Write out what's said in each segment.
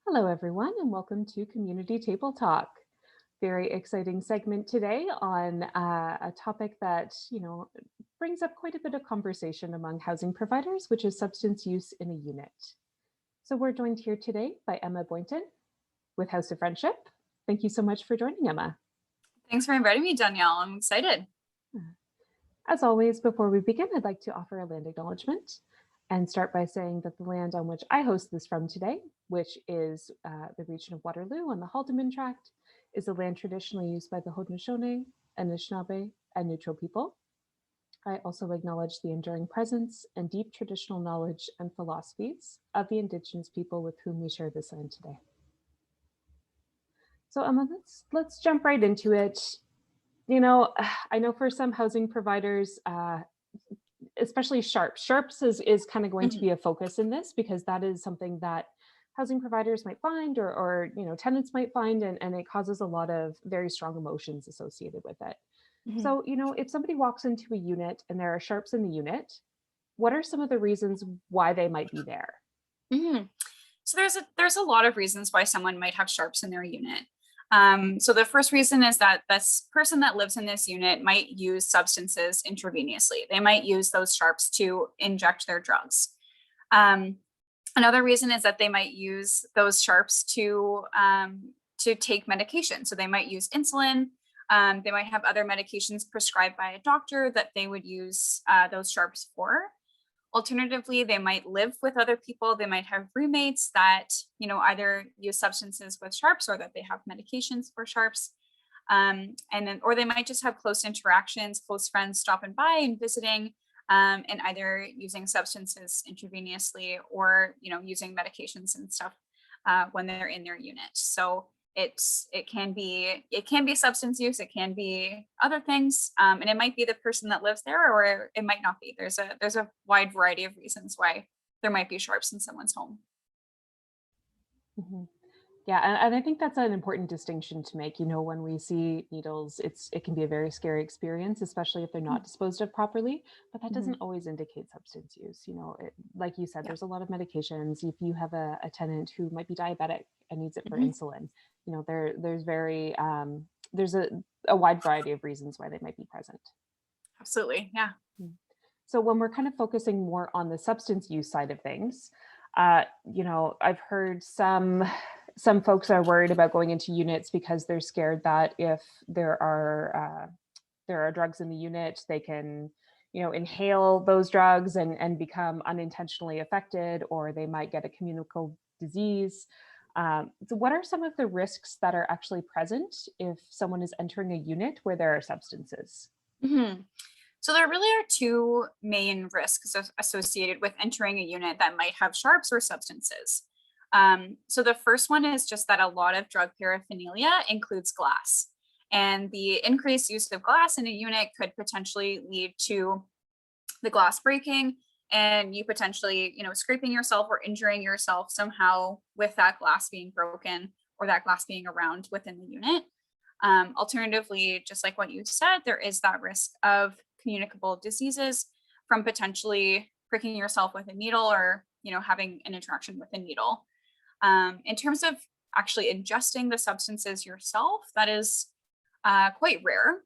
Hello, everyone, and welcome to Community Table Talk. Very exciting segment today on a topic that, brings up quite a bit of conversation among housing providers, which is substance use in a unit. So we're joined here today by Emma Boynton with House of Friendship. Thank you so much for joining, Emma. Thanks for inviting me, Danielle. I'm excited. As always, before we begin, I'd like to offer a land acknowledgement and start by saying that the land on which I host this from today, which is the region of Waterloo on the Haldeman Tract, is a land traditionally used by the Haudenosaunee, Anishinaabe, and Neutral people. I also acknowledge the enduring presence and deep traditional knowledge and philosophies of the Indigenous people with whom we share this land today. So Emma, let's jump right into it. I know for some housing providers, especially sharps is kind of going to be a focus in this, because that is something that housing providers might find or tenants might find, and it causes a lot of very strong emotions associated with it. So if somebody walks into a unit and there are sharps in the unit, what are some of the reasons why they might be there? So there's a lot of reasons why someone might have sharps in their unit. So the first reason is that this person that lives in this unit might use substances intravenously. They might use those sharps to inject their drugs. Another reason is that they might use those sharps to take medication. So they might use insulin. They might have other medications prescribed by a doctor that they would use those sharps for. Alternatively, they might live with other people. They might have roommates that, either use substances with sharps or that they have medications for sharps. Or they might just have close interactions, close friends stopping by and visiting, and either using substances intravenously or, using medications and stuff when they're in their unit. So it can be substance use, it can be other things, and it might be the person that lives there, or it might not be. There's a wide variety of reasons why there might be sharps in someone's home. Yeah, and I think that's an important distinction to make. When we see needles, it can be a very scary experience, especially if they're not disposed of properly, but that doesn't always indicate substance use. Like you said, there's a lot of medications. If you have a tenant who might be diabetic and needs it for insulin, there's a wide variety of reasons why they might be present. Absolutely, yeah. So when we're kind of focusing more on the substance use side of things, I've heard some folks are worried about going into units because they're scared that if there are drugs in the unit, they can, inhale those drugs and become unintentionally affected, or they might get a communicable disease. So what are some of the risks that are actually present if someone is entering a unit where there are substances? So there really are two main risks associated with entering a unit that might have sharps or substances. So the first one is just that a lot of drug paraphernalia includes glass, and the increased use of glass in a unit could potentially lead to the glass breaking and you potentially, scraping yourself or injuring yourself somehow with that glass being broken or that glass being around within the unit. Alternatively, just like what you said, there is that risk of communicable diseases from potentially pricking yourself with a needle or, having an interaction with a needle. In terms of actually ingesting the substances yourself, that is quite rare.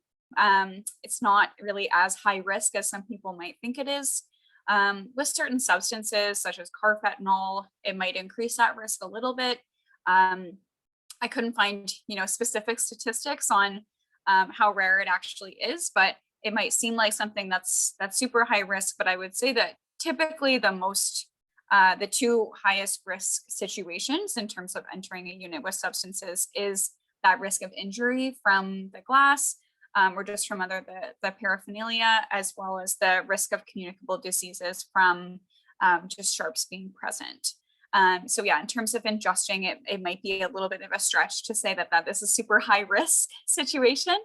It's not really as high risk as some people might think it is. With certain substances such as carfentanil, it might increase that risk a little bit. I couldn't find, specific statistics on how rare it actually is, but it might seem like something that's super high risk. But I would say that typically the two highest risk situations in terms of entering a unit with substances is that risk of injury from the glass or just from the paraphernalia, as well as the risk of communicable diseases from just sharps being present. So yeah, in terms of ingesting it, it might be a little bit of a stretch to say that this is a super high risk situation.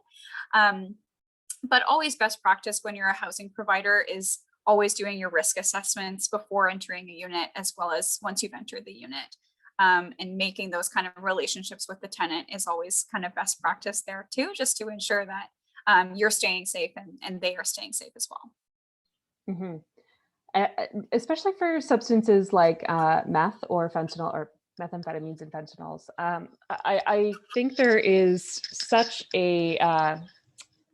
But always best practice when you're a housing provider is always doing your risk assessments before entering a unit, as well as once you've entered the unit. And making those kind of relationships with the tenant is always kind of best practice there too, just to ensure that you're staying safe and they are staying safe as well. Especially for substances like meth or fentanyl, or methamphetamines and fentanyls. I think there is such a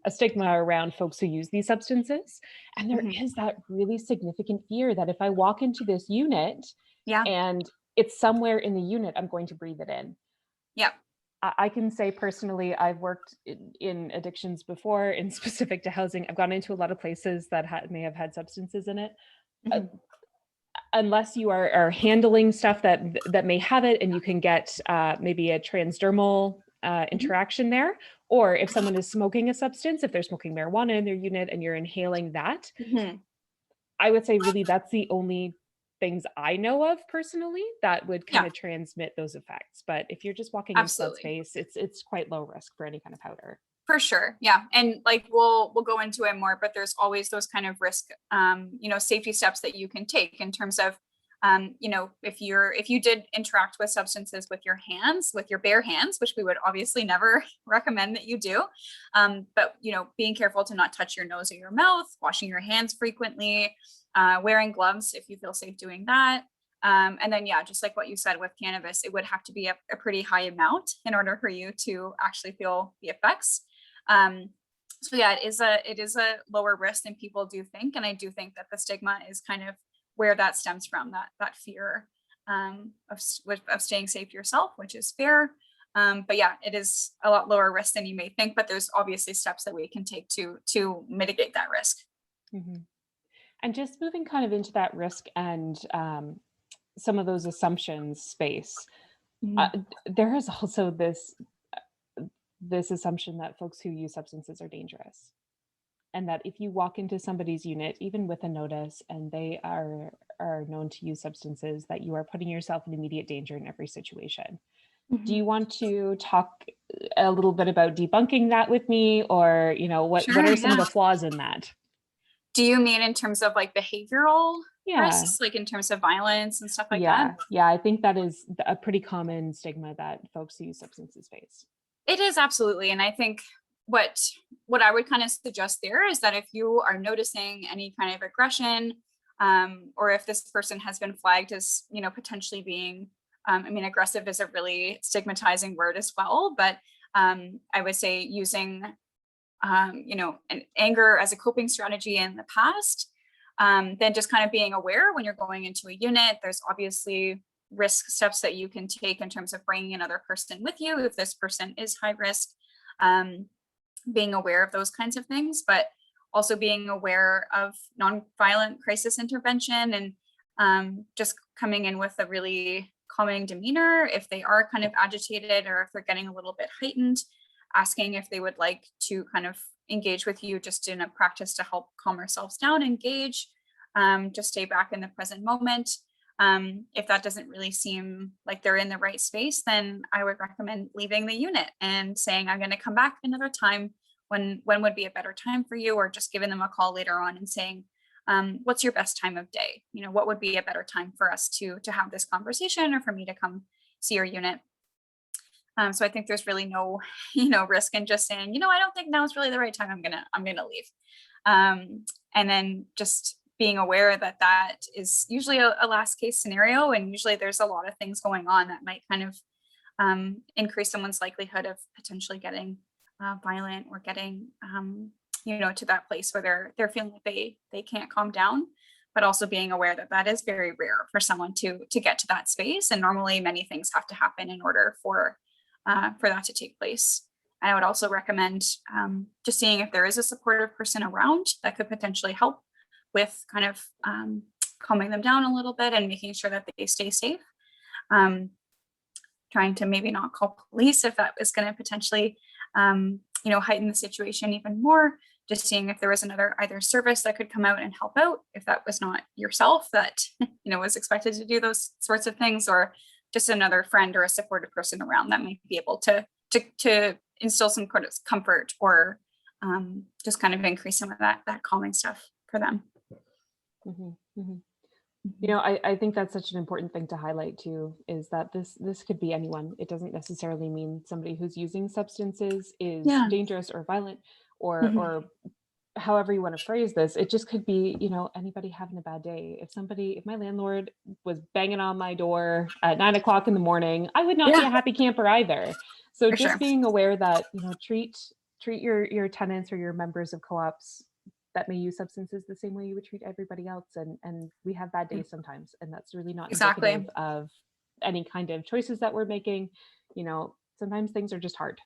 stigma around folks who use these substances. And there Mhm. is that really significant fear that if I walk into this unit Yeah. and it's somewhere in the unit, I'm going to breathe it in. Yeah. I can say personally, I've worked in addictions before, in specific to housing. I've gone into a lot of places that may have had substances in it. Uh, Mhm. Unless you are handling stuff that may have it, and you can get maybe a transdermal Mhm. interaction there, or if someone is smoking a substance, if they're smoking marijuana in their unit and you're inhaling that, Mhm. I would say really that's the only things I know of personally that would kind Yeah, of transmit those effects. But if you're just walking into that absolutely. space, it's quite low risk for any kind of powder. For sure. Yeah. And like we'll go into it more, but there's always those kind of risk safety steps that you can take in terms of if you did interact with substances with your hands, with your bare hands, which we would obviously never recommend that you do. But being careful to not touch your nose or your mouth, washing your hands frequently, wearing gloves if you feel safe doing that. And then, yeah, just like what you said with cannabis, it would have to be a pretty high amount in order for you to actually feel the effects. Um, so yeah, it is a lower risk than people do think, and I do think that the stigma is kind of where that stems from, that fear of staying safe yourself, which is fair. But yeah, it is a lot lower risk than you may think, but there's obviously steps that we can take to mitigate that risk. Mhm. And just moving kind of into that risk and some of those assumptions space, Mhm. there is also this assumption that folks who use substances are dangerous, and that if you walk into somebody's unit, even with a notice, and they are known to use substances, that you are putting yourself in immediate danger in every situation. Do Mhm. you want to talk a little bit about debunking that with me, or what Sure, are some of yeah. the flaws in that? Do you mean in terms of like behavioral Yeah. risks, like in terms of violence and stuff like that? Yeah, I think that is a pretty common stigma that folks who use substances face. It is absolutely. And I think what what I would kind of suggest there is that if you are noticing any kind of aggression, or if this person has been flagged as, potentially being, I mean, aggressive is a really stigmatizing word as well, but I would say using, an anger as a coping strategy in the past, then just kind of being aware when you're going into a unit. There's obviously risk steps that you can take in terms of bringing another person with you if this person is high risk, um, being aware of those kinds of things, but also being aware of nonviolent crisis intervention, and just coming in with a really calming demeanor if they are kind of agitated or if they're getting a little bit heightened, asking if they would like to kind of engage with you just in a practice to help calm ourselves down, engage, just stay back in the present moment. If that doesn't really seem like they're in the right space, then I would recommend leaving the unit and saying, I'm going to come back another time. When would be a better time for you? Or just giving them a call later on and saying, what's your best time of day? What would be a better time for us to have this conversation, or for me to come see your unit? So I think there's really no, risk in just saying, I don't think now is really the right time. I'm gonna leave. And then just being aware that that is usually a last case scenario, and usually there's a lot of things going on that might kind of increase someone's likelihood of potentially getting violent, or getting, to that place where they're feeling like they can't calm down. But also being aware that that is very rare for someone to get to that space, and normally many things have to happen in order for that to take place. I would also recommend just seeing if there is a supportive person around that could potentially help with kind of calming them down a little bit and making sure that they stay safe. Um, Trying to maybe not call police if that was going to potentially, heighten the situation even more. Just seeing if there was another either service that could come out and help out if that was not yourself that was expected to do those sorts of things, or just another friend or a supportive person around that might be able to instill some kind of comfort, or just kind of increase some of that calming stuff for them. Mhm, mhm. Mhm. I think that's such an important thing to highlight too, is that this could be anyone. It doesn't necessarily mean somebody who's using substances is Yeah. dangerous or violent, or Mhm. or however you want to phrase this, it just could be, anybody having a bad day. If my landlord was banging on my door at 9 o'clock in the morning, I would not be a happy camper either. So For just sure. being aware that, treat your tenants or your members of co-ops that may use substances the same way you would treat everybody else. And we have bad days sometimes, and that's really not Exactly. indicative of any kind of choices that we're making. Sometimes things are just hard.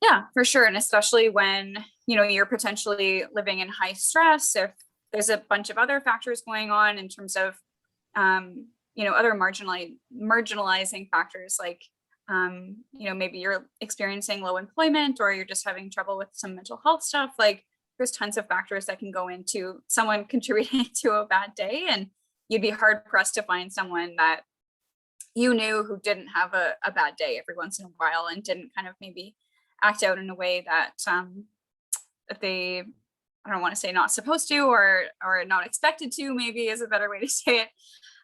Yeah, for sure. And especially when, you're potentially living in high stress, if there's a bunch of other factors going on in terms of, other marginalizing factors, like, maybe you're experiencing low employment, or you're just having trouble with some mental health stuff. Like, there's tons of factors that can go into someone contributing to a bad day. And you'd be hard pressed to find someone that you knew who didn't have a bad day every once in a while, and didn't kind of maybe act out in a way that that they, I don't want to say not supposed to, or not expected to, maybe is a better way to say it.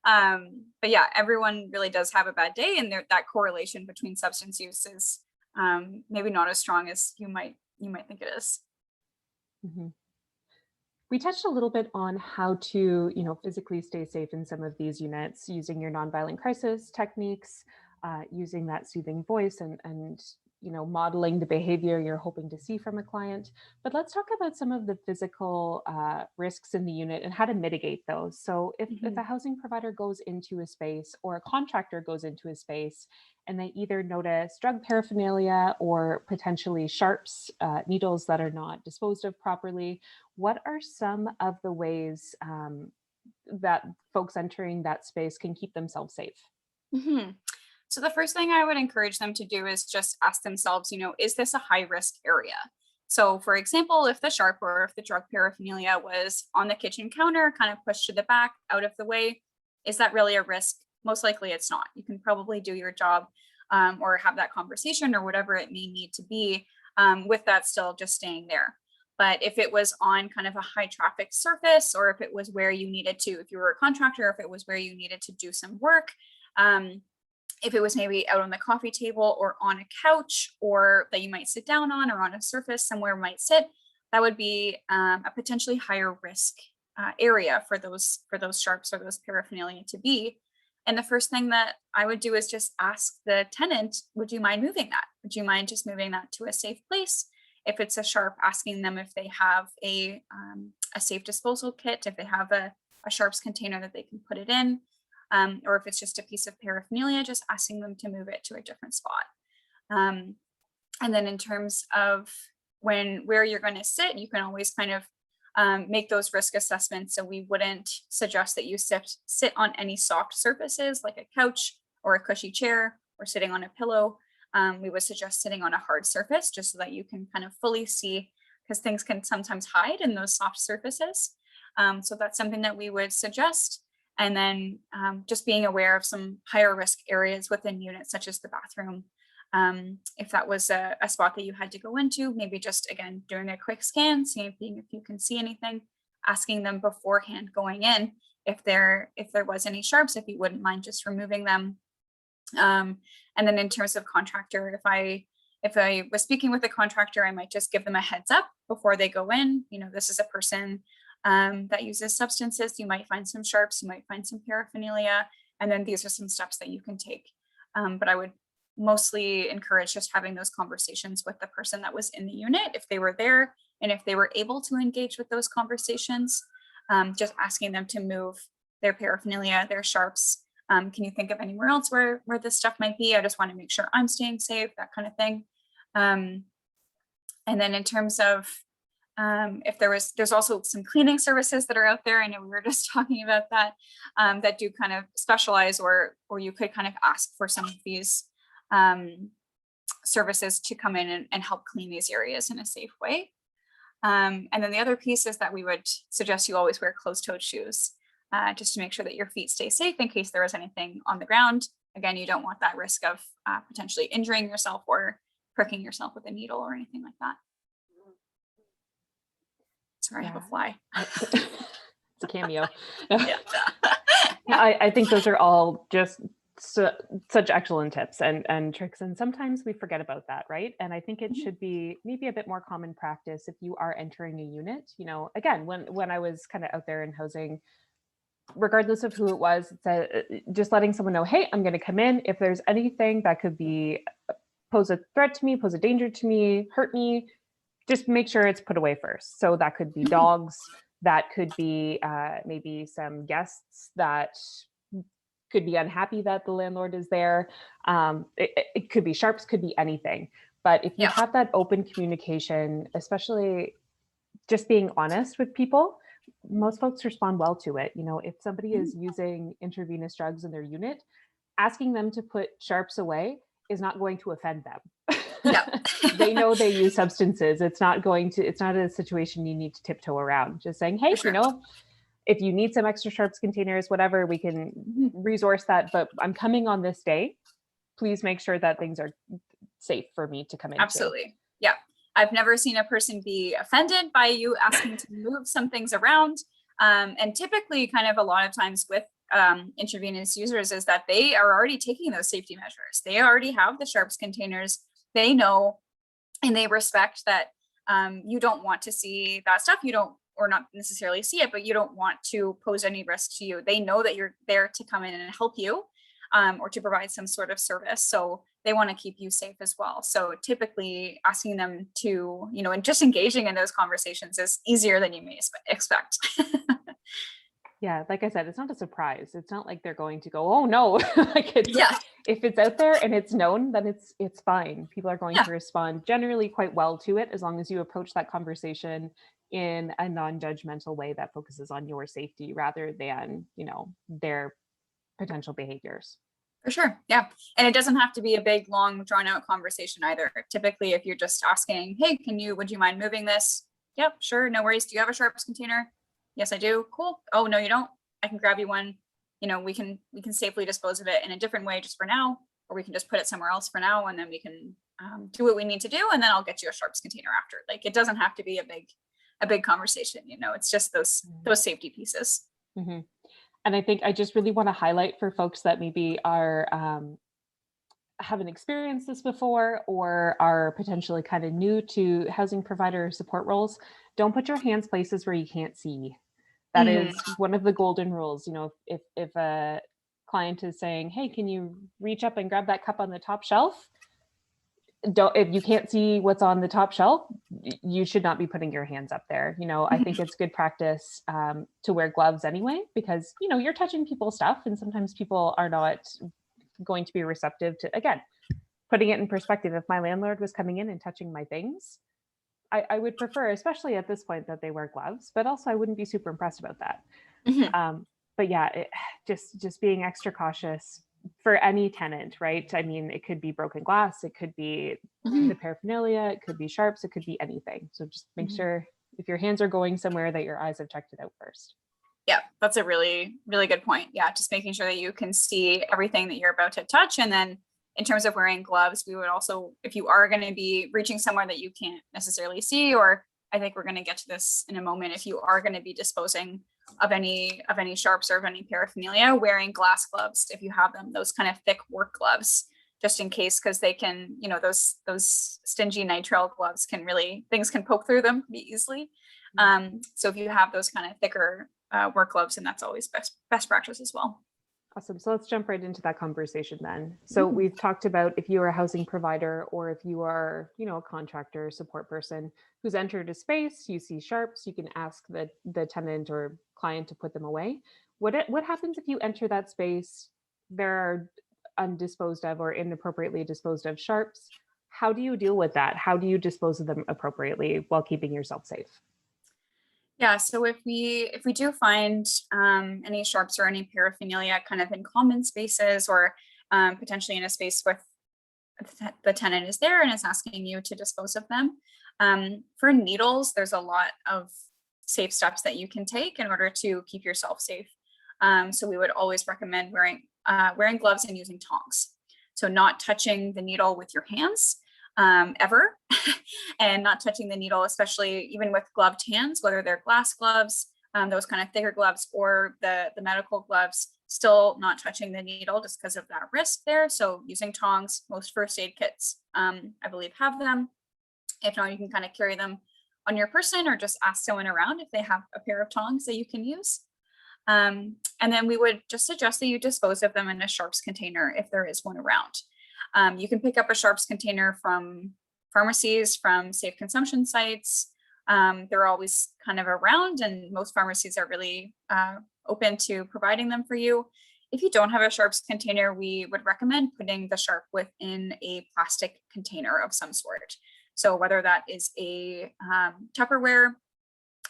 But yeah, everyone really does have a bad day, and that correlation between substance use is maybe not as strong as you might think it is. Mm-hmm. We touched a little bit on how to, physically stay safe in some of these units using your nonviolent crisis techniques, using that soothing voice and modeling the behavior you're hoping to see from a client. But let's talk about some of the physical risks in the unit and how to mitigate those. So if a housing provider goes into a space, or a contractor goes into a space, and they either notice drug paraphernalia or potentially sharps, needles that are not disposed of properly, what are some of the ways that folks entering that space can keep themselves safe? Mm-hmm. So the first thing I would encourage them to do is just ask themselves, is this a high risk area? So for example, if the sharp or if the drug paraphernalia was on the kitchen counter, kind of pushed to the back, out of the way, is that really a risk? Most likely it's not. You can probably do your job, or have that conversation, or whatever it may need to be, with that still just staying there. But if it was on kind of a high traffic surface, or if it was where you needed to, if you were a contractor, if it was where you needed to do some work, if it was maybe out on the coffee table or on a couch, or that you might sit down on, or on a surface somewhere might sit, that would be a potentially higher risk area for those sharps or those paraphernalia to be. And the first thing that I would do is just ask the tenant, would you mind moving that? Would you mind just moving that to a safe place? If it's a sharp, asking them if they have a safe disposal kit, if they have a sharps container that they can put it in. Or if it's just a piece of paraphernalia, just asking them to move it to a different spot. And then in terms of where you're going to sit, you can always kind of make those risk assessments. So we wouldn't suggest that you sit on any soft surfaces like a couch or a cushy chair, or sitting on a pillow. We would suggest sitting on a hard surface, just so that you can kind of fully see, because things can sometimes hide in those soft surfaces. So that's something that we would suggest. And then just being aware of some higher risk areas within units, such as the bathroom. If that was a spot that you had to go into, maybe just, again, doing a quick scan, seeing if you can see anything, asking them beforehand going in if there was any sharps, if you wouldn't mind just removing them. And then in terms of contractor, if I was speaking with a contractor, I might just give them a heads up before they go in. This is a person that uses substances. You might find some sharps, you might find some paraphernalia, and then these are some steps that you can take. But I would mostly encourage just having those conversations with the person that was in the unit, if they were there, and if they were able to engage with those conversations, just asking them to move their paraphernalia, their sharps. Can you think of anywhere else where this stuff might be? I just want to make sure I'm staying safe, that kind of thing. And then in terms of if there's also some cleaning services that are out there. I know we were just talking about that, that do kind of specialize, or you could kind of ask for some of these services to come in and help clean these areas in a safe way. And then the other piece is that we would suggest you always wear closed-toed shoes, just to make sure that your feet stay safe in case there is anything on the ground. Again, you don't want that risk of potentially injuring yourself or pricking yourself with a needle or anything like that. Sorry, I have a fly. It's a cameo. Yeah. I think those are all just So, such excellent tips and tricks. And sometimes we forget about that, right? And I think it Mhm. should be maybe a bit more common practice if you are entering a unit. Again, when I was kind of out there in housing, regardless of who it was, just letting someone know, hey, I'm going to come in. If there's anything that could be pose a threat to me, pose a danger to me, hurt me, just make sure it's put away first. So that could be Mhm. dogs, that could be maybe some guests that could be unhappy that the landlord is there. It could be sharps, could be anything. But if you Yeah. have that open communication, especially just being honest with people, most folks respond well to it. If somebody Mhm. is using intravenous drugs in their unit, asking them to put sharps away is not going to offend them. Yeah. They know they use substances. It's not a situation you need to tiptoe around. Just saying, For hey, sure. if you need some extra sharps containers, whatever, we can Mhm. resource that. But I'm coming on this day. Please make sure that things are safe for me to come into. Absolutely. Yeah. I've never seen a person be offended by you asking to move some things around. And typically, kind of a lot of times with intravenous users, is that they are already taking those safety measures. They already have the sharps containers. They know and they respect that you don't want to see that stuff. You don't, or not necessarily see it, but you don't want to pose any risk to you. They know that you're there to come in and help you, or to provide some sort of service. So they want to keep you safe as well. So typically asking them to, and just engaging in those conversations is easier than you may expect. Yeah, like I said, it's not a surprise. It's not like they're going to go, "Oh no." Like Yeah. if it's out there and it's known, then it's fine. People are going Yeah. to respond generally quite well to it as long as you approach that conversation in a non-judgmental way that focuses on your safety rather than, their potential behaviors. For sure. Yeah. And it doesn't have to be a big, long, drawn out conversation either. Typically, if you're just asking, hey, would you mind moving this? Yep, sure. No worries. Do you have a sharps container? Yes, I do. Cool. Oh, no, you don't. I can grab you one. We can safely dispose of it in a different way just for now, or we can just put it somewhere else for now. And then we can do what we need to do. And then I'll get you a sharps container after. Like, it doesn't have to be a big conversation. It's just those safety pieces. Mhm. And I think I just really want to highlight for folks that maybe are haven't experienced this before or are potentially kind of new to housing provider support roles, don't put your hands places where you can't see. That Mhm. is one of the golden rules. If a client is saying, "Hey, can you reach up and grab that cup on the top shelf?" Don't If you can't see what's on the top shelf, you should not be putting your hands up there. I think Mhm. it's good practice to wear gloves anyway because you're touching people's stuff, and sometimes people are not going to be receptive to, again, putting it in perspective. If my landlord was coming in and touching my things, I would prefer, especially at this point, that they wear gloves, but also I wouldn't be super impressed about that. Mhm. But yeah, just being extra cautious for any tenant, right? I mean, it could be broken glass, it could be the Mhm. paraphernalia, it could be sharps, it could be anything. So just make Mhm. sure if your hands are going somewhere that your eyes have checked it out first. Yeah, that's a really, really good point. Yeah, just making sure that you can see everything that you're about to touch. And then in terms of wearing gloves, we would also, if you are going to be reaching somewhere that you can't necessarily see, or I think we're going to get to this in a moment, if you are going to be disposing of any sharps or of any paraphernalia, wearing glass gloves if you have them, those kind of thick work gloves, just in case, because they can, those stingy nitrile gloves can really, things can poke through them pretty easily. So if you have those kind of thicker work gloves, and that's always best practice as well. Awesome. So let's jump right into that conversation then. So Mm. we've talked about if you are a housing provider or if you are, a contractor, support person who's entered a space, you see sharps, you can ask the tenant or client to put them away. What happens if you enter that space, there are undisposed of or inappropriately disposed of sharps? How do you deal with that? How do you dispose of them appropriately while keeping yourself safe? Yeah, so if we do find any sharps or any paraphernalia kind of in common spaces, or potentially in a space with the tenant is there and is asking you to dispose of them, for needles, there's a lot of safe steps that you can take in order to keep yourself safe. So we would always recommend wearing gloves and using tongs. So not touching the needle with your hands ever, and not touching the needle, especially even with gloved hands, whether they're glass gloves, those kind of thicker gloves, or the medical gloves. still not touching the needle just because of that risk there. So using tongs, most first aid kits, I believe, have them. If not, you can kind of carry them on your person or just ask someone around if they have a pair of tongs that you can use. And then we would just suggest that you dispose of them in a sharps container if there is one around. You can pick up a sharps container from pharmacies, from safe consumption sites. They're always kind of around, and most pharmacies are really open to providing them for you. If you don't have a sharps container, we would recommend putting the sharp within a plastic container of some sort. So whether that is a Tupperware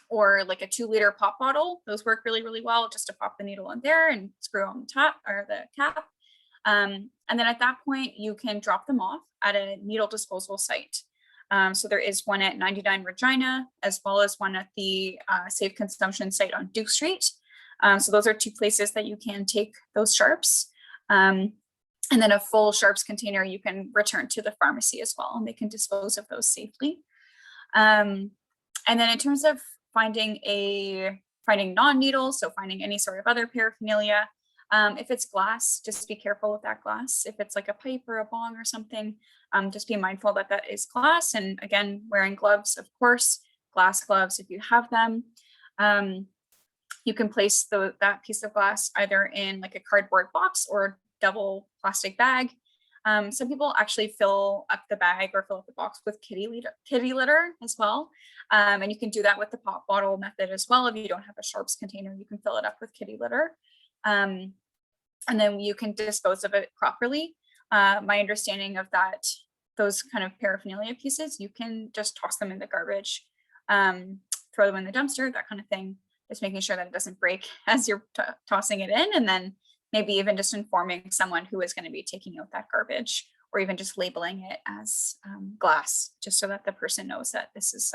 or like a 2-liter pop bottle, those work really, really well, just to pop the needle in there and screw on the top or the cap. And then at that point, you can drop them off at a needle disposal site. So there is one at 99 Regina, as well as one at the Safe Consumption site on Duke Street. So those are 2 places that you can take those sharps. And then a full sharps container you can return to the pharmacy as well, and they can dispose of those safely. And then in terms of finding non-needles, so finding any sort of other paraphernalia, if it's glass, just be careful with that glass. If it's like a pipe or a bong or something, just be mindful that that is glass. And again, wearing gloves, of course, glass gloves if you have them. You can place that piece of glass either in like a cardboard box or double plastic bag. Some people actually fill up the bag or fill up the box with kitty litter as well. And you can do that with the pop bottle method as well. If you don't have a sharps container, you can fill it up with kitty litter. And then you can dispose of it properly. My understanding of that, those kind of paraphernalia pieces, you can just toss them in the garbage, throw them in the dumpster, that kind of thing. Just making sure that it doesn't break as you're tossing it in, and then maybe even just informing someone who is going to be taking out that garbage, or even just labeling it as glass, just so that the person knows that this is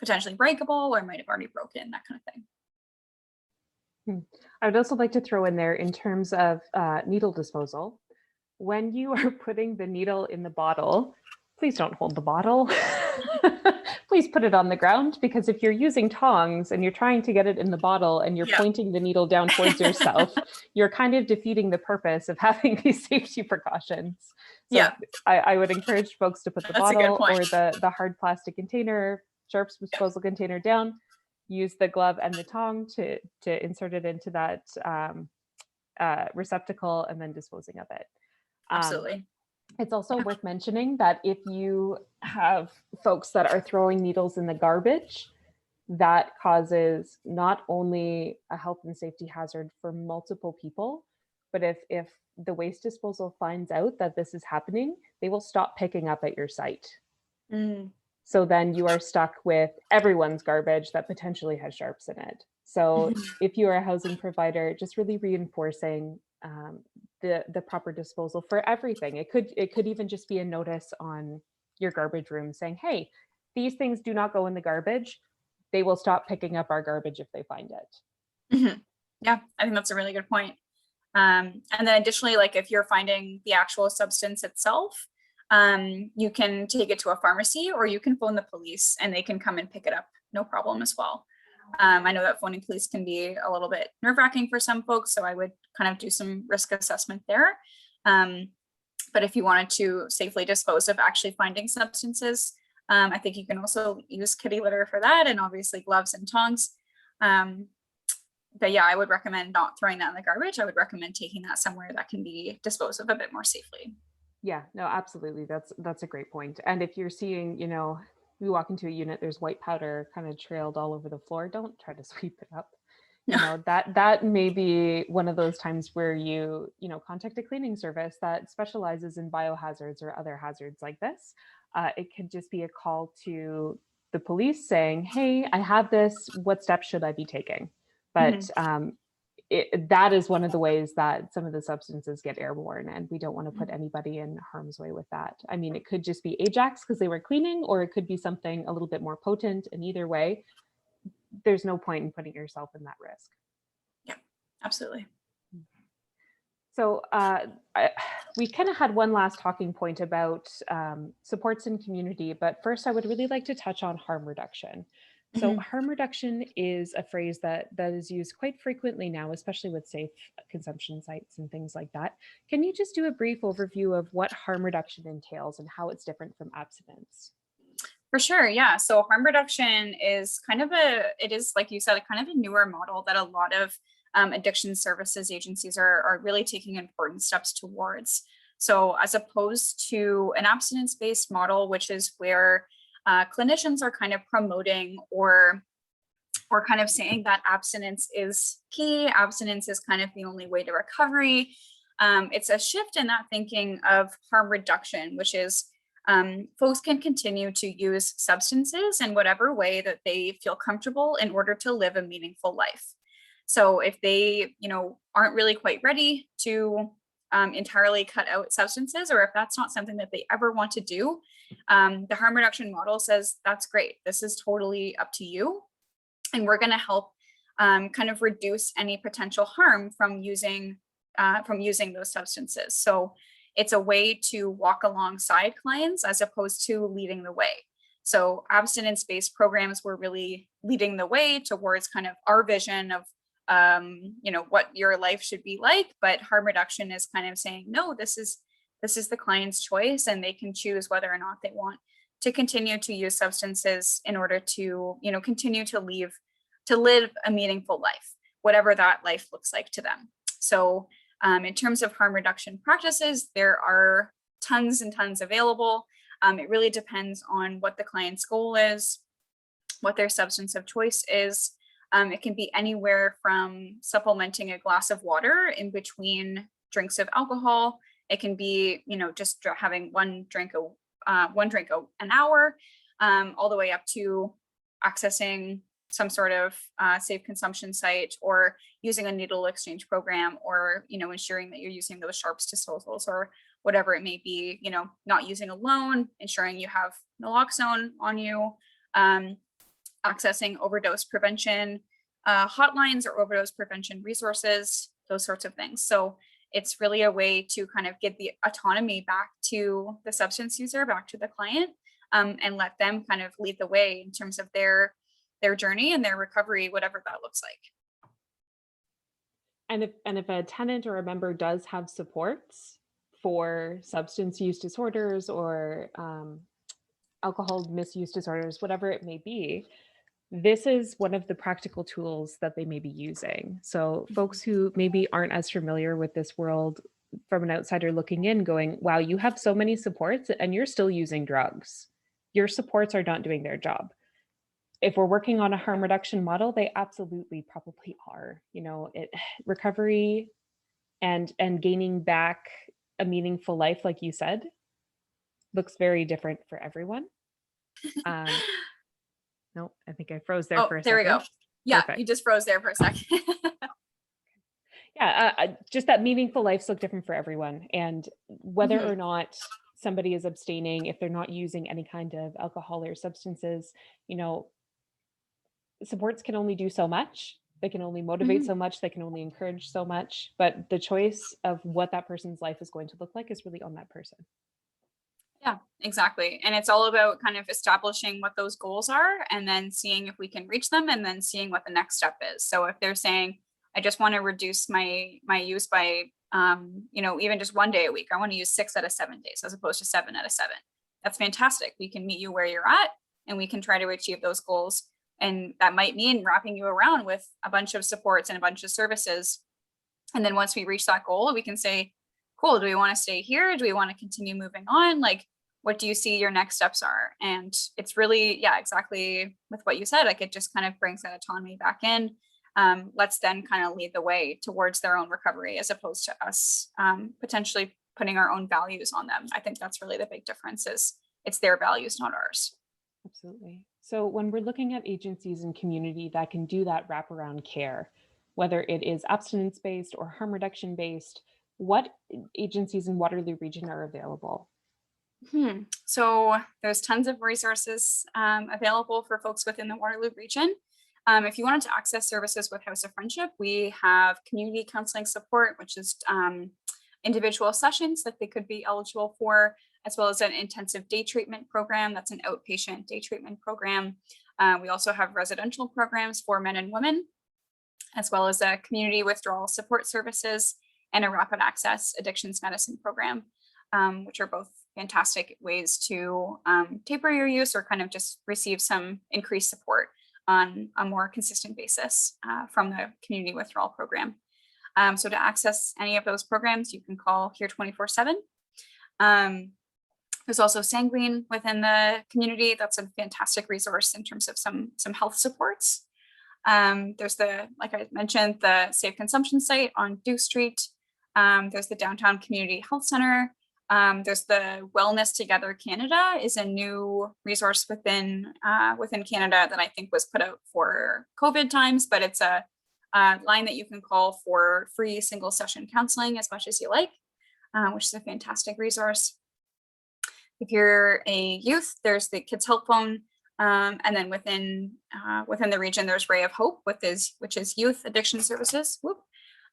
potentially breakable or might have already broken, that kind of thing. I would also like to throw in there, in terms of needle disposal, when you are putting the needle in the bottle, please don't hold the bottle. Please put it on the ground, because if you're using tongs and you're trying to get it in the bottle and you're pointing the needle down towards yourself, you're kind of defeating the purpose of having these safety precautions. So I would encourage folks to put the bottle or the hard plastic container, sharps disposal container down, use the glove and the tong to insert it into that receptacle, and then disposing of it. Absolutely. It's also worth mentioning that if you have folks that are throwing needles in the garbage, that causes not only a health and safety hazard for multiple people, but if the waste disposal finds out that this is happening, they will stop picking up at your site. So then you are stuck with everyone's garbage that potentially has sharps in it. So if you are a housing provider, just really reinforcing the proper disposal for everything. It could even just be a notice on your garbage room saying, hey, these things do not go in the garbage. They will stop picking up our garbage if they find it. Yeah, I think that's a really good point. And then additionally, like if you're finding the actual substance itself, you can take it to a pharmacy, or you can phone the police and they can come and pick it up, no problem as well. I know that phoning police can be a little bit nerve-wracking for some folks, so I would kind of do some risk assessment there. But if you wanted to safely dispose of actually finding substances, I think you can also use kitty litter for that, and obviously gloves and tongs. But yeah, I would recommend not throwing that in the garbage. I would recommend taking that somewhere that can be disposed of a bit more safely. Yeah, no, absolutely. That's a great point. And if you're seeing, you walk into a unit, there's white powder kind of trailed all over the floor, don't try to sweep it up. That may be one of those times where you contact a cleaning service that specializes in biohazards or other hazards like this. It could just be a call to the police saying, hey, I have this, what steps should I be taking? But that is one of the ways that some of the substances get airborne, and we don't want to put anybody in harm's way with that. I mean, it could just be Ajax because they were cleaning, or it could be something a little bit more potent, and either way, there's no point in putting yourself in that risk. Yeah, absolutely. So we kind of had one last talking point about supports in community, but first I would really like to touch on harm reduction. So Mhm. harm reduction is a phrase that is used quite frequently now, especially with safe consumption sites and things like that. Can you just do a brief overview of what harm reduction entails and how it's different from abstinence? For sure, yeah. So harm reduction is it is like you said, a kind of a newer model that a lot of addiction services agencies are really taking important steps towards. So as opposed to an abstinence-based model, which is where clinicians are kind of promoting or kind of saying that abstinence is key, abstinence is kind of the only way to recovery. It's a shift in that thinking of harm reduction, which is folks can continue to use substances in whatever way that they feel comfortable in order to live a meaningful life. So if they, aren't really quite ready to entirely cut out substances, or if that's not something that they ever want to do, the harm reduction model says that's great. This is totally up to you, and we're going to help kind of reduce any potential harm from using those substances. So it's a way to walk alongside clients as opposed to leading the way. So abstinence-based programs were really leading the way towards kind of our vision of what your life should be like, but harm reduction is kind of saying no, this is the client's choice, and they can choose whether or not they want to continue to use substances in order to continue to live a meaningful life, whatever that life looks like to them. So in terms of harm reduction practices, there are tons and tons available. It really depends on what the client's goal is, what their substance of choice is. It can be anywhere from supplementing a glass of water in between drinks of alcohol. It can be, just having one drink an hour, all the way up to accessing some sort of safe consumption site, or using a needle exchange program, or ensuring that you're using those sharps disposals, or whatever it may be. Not using alone, ensuring you have naloxone on you, accessing overdose prevention hotlines or overdose prevention resources, those sorts of things. So it's really a way to kind of give the autonomy back to the substance user, back to the client, and let them kind of lead the way in terms of their journey and their recovery, whatever that looks like. And if a tenant or a member does have supports for substance use disorders or alcohol misuse disorders, whatever it may be, this is one of the practical tools that they may be using. So Mhm. folks who maybe aren't as familiar with this world from an outsider looking in going, wow, you have so many supports and you're still using drugs. Your supports are not doing their job. If we're working on a harm reduction model, they absolutely probably are. Recovery and gaining back a meaningful life, like you said, looks very different for everyone. Um, no, I think I froze there Oh, for a there we go. second. Yeah, Perfect. you just froze there for a second. Yeah, just that meaningful lives look different for everyone. And whether Mhm. or not somebody is abstaining, if they're not using any kind of alcohol or substances, you know, supports can only do so much. They can only motivate Mhm. so much. They can only encourage so much. But the choice of what that person's life is going to look like is really on that person. Yeah, exactly. And it's all about kind of establishing what those goals are, and then seeing if we can reach them, and then seeing what the next step is. So if they're saying, I just want to reduce my use by even just 1 day a week. I want to use 6 out of 7 days as opposed to 7 out of 7. That's fantastic. We can meet you where you're at, and we can try to achieve those goals. And that might mean wrapping you around with a bunch of supports and a bunch of services. And then once we reach that goal, we can say, cool, do we want to stay here? Do we want to continue moving on? Like, what do you see your next steps are? And it's really, yeah, exactly with what you said. Like, it just kind of brings that autonomy back in. Let's then kind of lead the way towards their own recovery, as opposed to us potentially putting our own values on them. I think that's really the big difference, is it's their values, not ours. Absolutely. So when we're looking at agencies and community that can do that wraparound care, whether it is abstinence based or harm reduction based, what agencies in Waterloo Region are available? So there's tons of resources available for folks within the Waterloo region. If you wanted to access services with House of Friendship, we have community counseling support, which is individual sessions that they could be eligible for, as well as an intensive day treatment program. That's an outpatient day treatment program. We also have residential programs for men and women, as well as a community withdrawal support services and a rapid access addictions medicine program, which are both fantastic ways to taper your use or kind of just receive some increased support on a more consistent basis from the community withdrawal program. So to access any of those programs, you can call here 24/7. There's also Sanguine within the community. That's a fantastic resource in terms of some health supports. There's like I mentioned, the Safe Consumption site on Dew Street. There's the Downtown Community Health Center. There's the Wellness Together Canada is a new resource within Canada that I think was put out for COVID times, but it's a line that you can call for free single session counseling as much as you like, which is a fantastic resource. If you're a youth, there's the Kids Help Phone. And then within the region, there's Ray of Hope, which is youth addiction services. Whoop.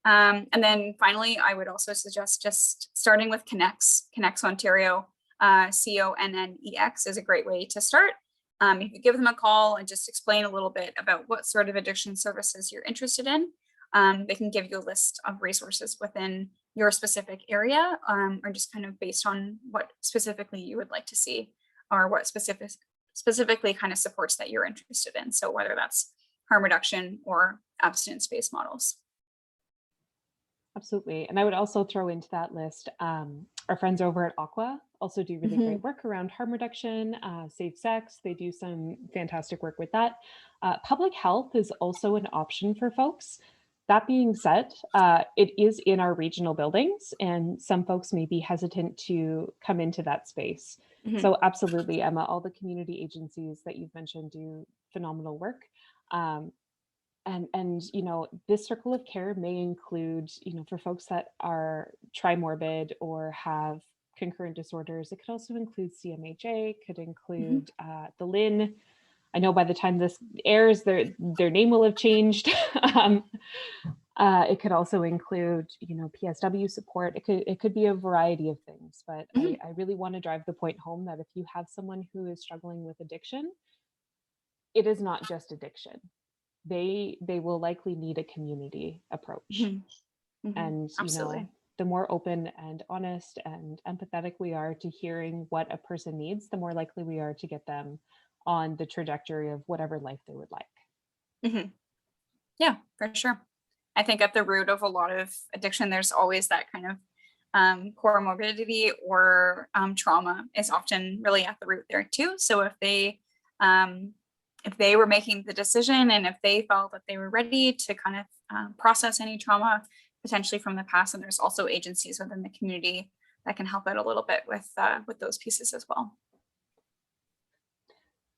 And then finally, I would also suggest just starting with Connex Ontario. CONNEX is a great way to start. If you give them a call and just explain a little bit about what sort of addiction services you're interested in, they can give you a list of resources within your specific area, or just kind of based on what specifically you would like to see, or what specifically kind of supports that you're interested in. So whether that's harm reduction or abstinence-based models. Absolutely. And I would also throw into that list, our friends over at Aqua also do really great work around harm reduction, safe sex. They do some fantastic work with that. Public health is also an option for folks. That being said, it is in our regional buildings, and some folks may be hesitant to come into that space. So absolutely, Emma, all the community agencies that you've mentioned do phenomenal work. And you know, this circle of care may include, you know, for folks that are trimorbid or have concurrent disorders, it could also include CMHA, could include the LIN. I know by the time this airs, their name will have changed. It could also include, you know, PSW support. It could be a variety of things, but I really want to drive the point home that if you have someone who is struggling with addiction, it is not just addiction. They will likely need a community approach. And Absolutely. you know, the more open and honest and empathetic we are to hearing what a person needs, the more likely we are to get them on the trajectory of whatever life they would like. Yeah, for sure. I think at the root of a lot of addiction, there's always that kind of core morbidity or trauma is often really at the root there too. So if they were making the decision and if they felt that they were ready to kind of process any trauma potentially from the past, and there's also agencies within the community that can help out a little bit with those pieces as well.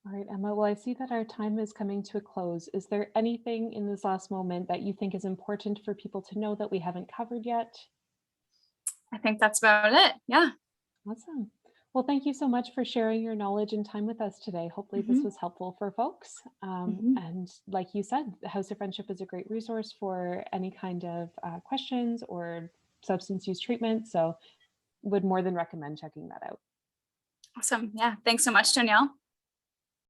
All right, Emma, well, I see that our time is coming to a close. Is there anything in this last moment that you think is important for people to know that we haven't covered yet? I think that's about it. Yeah. Awesome. Well, thank you so much for sharing your knowledge and time with us today. Hopefully this was helpful for folks. And like you said, the House of Friendship is a great resource for any kind of questions or substance use treatment. So would more than recommend checking that out. Awesome. Yeah. Thanks so much, Danielle.